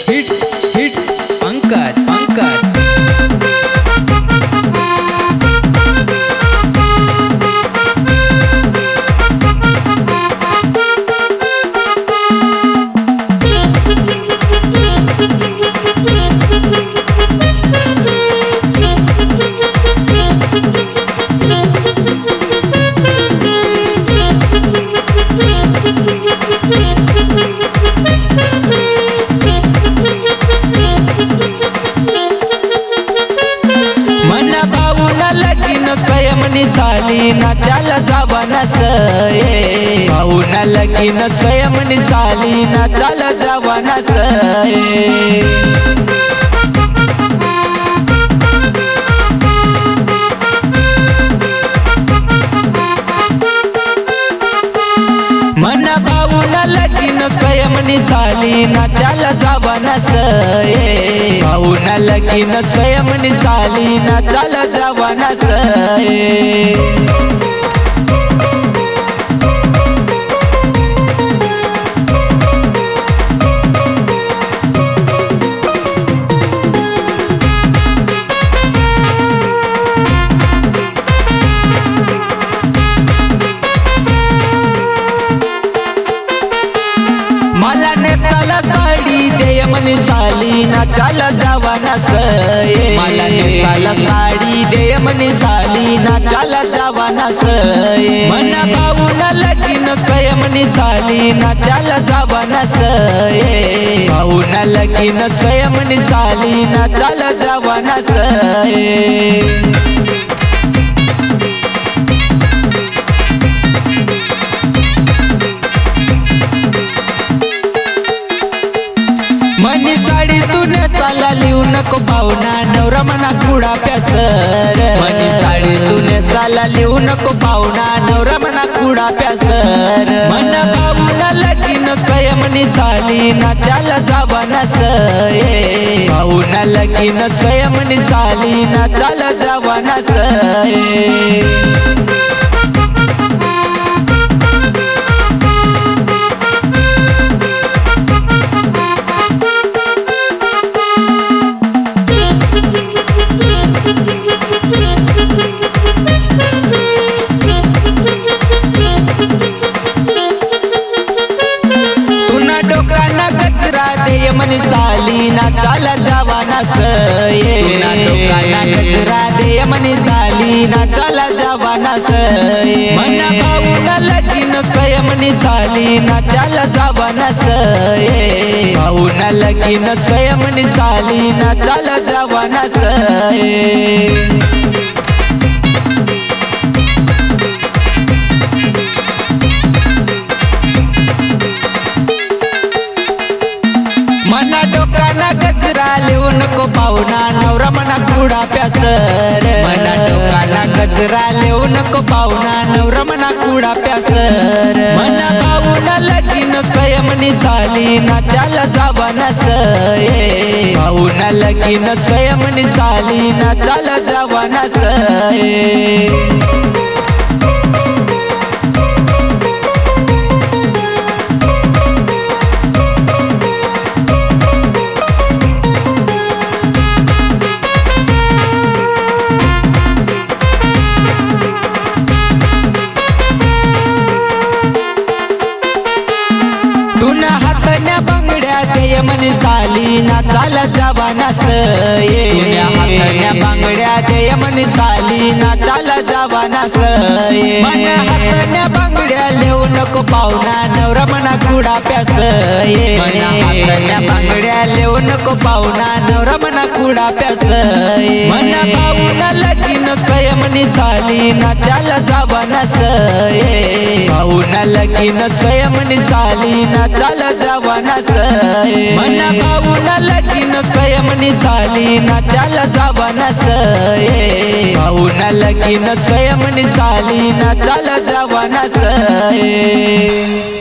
hits Pankaj निसाली नाचाला जावाना सये भाऊना लगीन स्वयं निसाली नाचाला जावाना सये मना भाऊना लगीन स्वयं निसाली नाचाला जावाना सये भाऊना लगीन स्वयं निसाली नाचाला जावाना सये मला नेसाला साडी दे म्हणे साली नाचाला जावाना सये मला नेसाला साडी दे म्हणे साली नाचाला जावाना सये मना भाऊना लगीन स्वयं निसाली नाचाला जावाना सये भाऊना लगीन स्वयं निसाली नाचाला जावाना सये मनी साडी तुने साला लिहू नको भावना नवरा मना कुडा प्यासर मनी साडी तुने साला लिहू नको भावना नवरा मना कुडा प्यासर मना भाऊना लगीन स्वयं निसाली नाचाला जावाना सये भाऊना लगीन स्वयं निसाली नाचाला जावाना सये मनी साली नाचाला जावाना सये लोकांना गजरा दे मनी साली नाचाला जावाना सये मना भाऊना लगीन स्वयं निसाली नाचाला जावाना सये भाऊना लगीन स्वयं निसाली नाचाला जावाना सये मना डोकाना गजरा लिहू नको भाऊना नवरा मना कुडा प्यासर मना डोकाना गजरा लिहू नको भाऊना नवरा मना कुडा प्यासर मना भाऊना लगीन स्वयं निसाली नाचाला जावाना सये भाऊना लगीन स्वयं निसाली नाचाला जावाना सये तुना हातन्या बांगड्या दे म्हणे साली नाचाला जावाना सये हातन्या बांगड्या दे म्हणे साली नाचाला जावाना सये मना हातन्या बांगड्या लिहू नको भावना नवरा मना कुडा प्यासये मना हातन्या बांगड्या लिहू नको भावना नवरा मना कुडा प्यासये मना भाऊना लगीन स्वयं निसाली नाचाला जावाना सये भाऊना लगीन स्वयं निसाली नाचाला जावाना सये मना भाऊना लगीन स्वयं निसाली नाचाला जावाना सये भाऊना लगीन स्वयं निसाली नाचाला जावाना सये